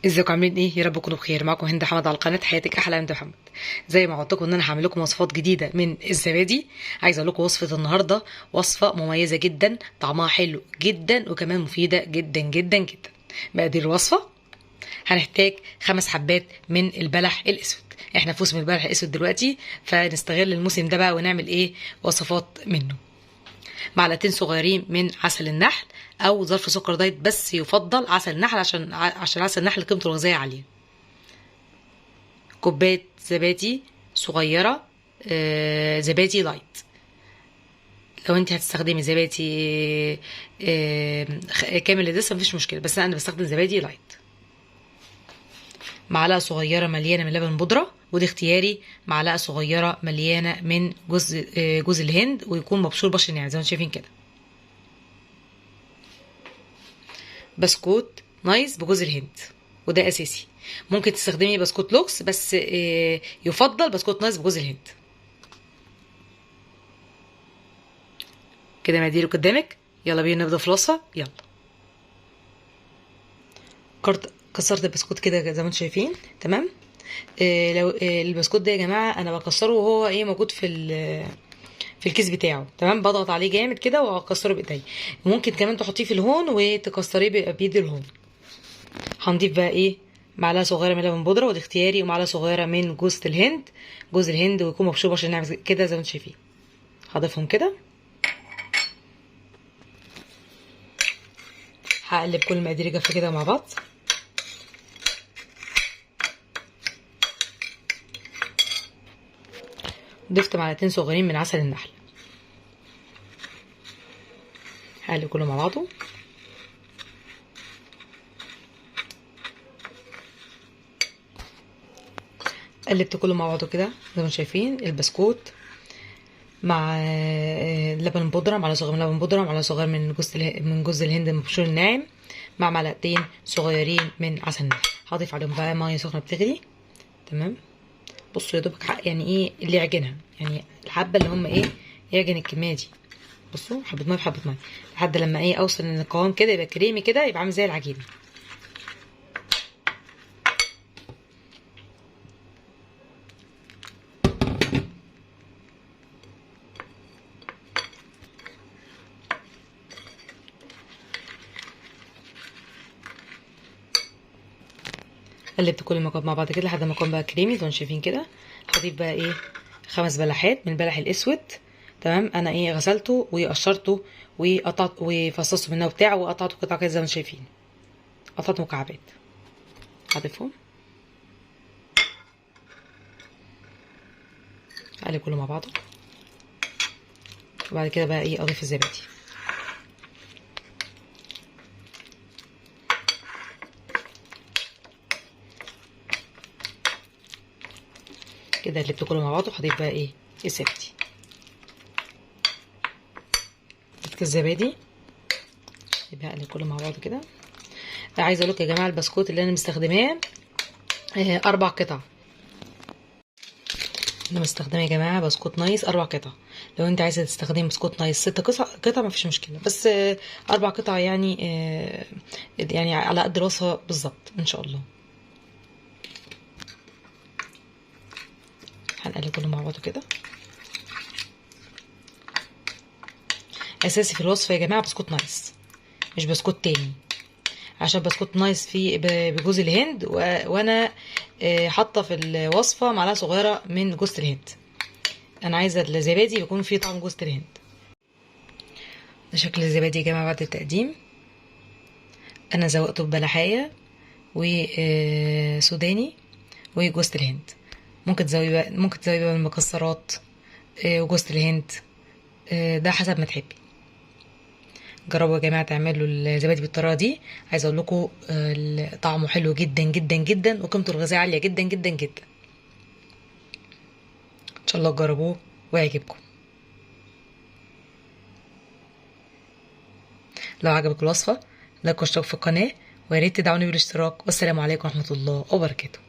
ازيكم عاملين ايه؟ يا رب تكونوا بخير. معاكم هند حمد على قناه حياتك احلى هند محمد. زي ما قلت لكم ان انا هعمل لكم وصفات جديده من الزبادي. عايزه اقول لكم وصفه النهارده وصفه مميزه جدا، طعمها حلو جدا وكمان مفيده جدا جدا جدا. مقادير الوصفه: هنحتاج 5 حبات من البلح الاسود. احنا في موسم البلح الاسود دلوقتي، فنستغل الموسم ده بقى ونعمل ايه؟ وصفات منه. معلقتين صغيرين من عسل النحل او ظرف سكر دايت، بس يفضل عسل النحل عشان عسل النحل قيمته الغذائيه عاليه. كوبايه زبادي صغيره، زبادي لايت. لو انت هتستخدمي زبادي كامل الدسم مفيش مشكله، بس انا بستخدم زبادي لايت. معلقه صغيره مليانه من لبن بودره، ودي اختياري. معلقه صغيره مليانه من جوز الهند، ويكون مبشور بشر ناعم زي ما انتم شايفين كده. بسكوت نايس بجوز الهند، وده اساسي. ممكن تستخدمي بسكوت لوكس، بس يفضل بسكوت نايس بجوز الهند. كده مقاديره قدامك، يلا بينا نبدا في الوصفه. يلا. كسرت البسكوت كده زي ما انتم شايفين. تمام. لو البسكوت ده يا جماعه انا بكسره وهو موجود في الكيس بتاعه. تمام. بضغط عليه جامد كده واكسره بايدي. ممكن كمان تحطيه في الهون وتكسريه بايد الهون. هنضيف بقى معلقه صغيره من لبن بودره، ودي اختياري، ومعلقه صغيره من جوز الهند ويكون مبشور عشان نعمل كده زي ما انتم شايفين. هضيفهم كده. هقلب كل المقادير جافه كده مع بعض. ضفت معلقتين صغيرين من عسل النحل. هقلب كله مع بعضه. قلبت كله مع بعضه كده زي ما شايفين. البسكوت مع لبن بودره، معلقه صغيره من لبن بودره، معلقه صغيره من جوز الهند المبشور الناعم، مع معلقتين صغيرين من عسل النحل. هضيف عليهم بقى ميه سخنه بتغلي. تمام. بصوا يا دوبك اللي يعجنها، الحبه اللي هم يعجن الكميه دي. بصوا حبه ميه بحبه ميه لحد لما اوصل ان القوام كده يبقى كريمي كده، يبقى عامل زي العجينه. قلبت كل المكونات مع بعض كده لحد ما يكون بقى كريمي زي ما شايفين كده. هضيف بقى 5 بلحات من البلح الاسود. تمام. انا غسلته وقشرته وقطعت وفصصته منه بتاعه وقطعته قطع كده زي ما شايفين. قطعت مكعبات. هضيفهم. اقلب كله مع بعضه. وبعد كده بقى اضيف الزبادي. كده قلبت كله مع بعضه. هضيف بقى الزبادي. ضفت الزبادي. يبقى اقلب كله مع بعضه كده. عايزه اقول لكم يا جماعه البسكوت اللي انا مستخدماه 4 قطع. انا مستخدمه يا جماعه بسكوت نايس 4 قطع. لو انت عايزه تستخدمي بسكوت نايس 6 قطع مفيش مشكله، بس 4 قطع يعني على قد الوصفه بالظبط ان شاء الله. هنقلب كله مع بعضه كده. اساسي في الوصفه يا جماعه بسكوت نايس، مش بسكوت تاني، عشان بسكوت نايس فيه بجوز الهند، وانا حاطه في الوصفه معلقه صغيره من جوز الهند. انا عايزه الزبادي يكون فيه طعم جوز الهند. ده شكل الزبادي يا جماعه بعد التقديم. انا زوقته ببلحايه وسوداني وجوز الهند. ممكن تزودي بقى المكسرات وجوز الهند، ده حسب ما تحبي. جربوا يا جماعه تعملوا الزبادي بالطريقه دي. عايزه اقول لكم طعمه حلو جدا جدا جدا وقيمته الغذائيه عاليه جدا جدا جدا. ان شاء الله تجربوه ويعجبكم. لو عجبك الوصفه لايك واشترك في القناه، ويا ريت تدعوني بالاشتراك. والسلام عليكم ورحمه الله وبركاته.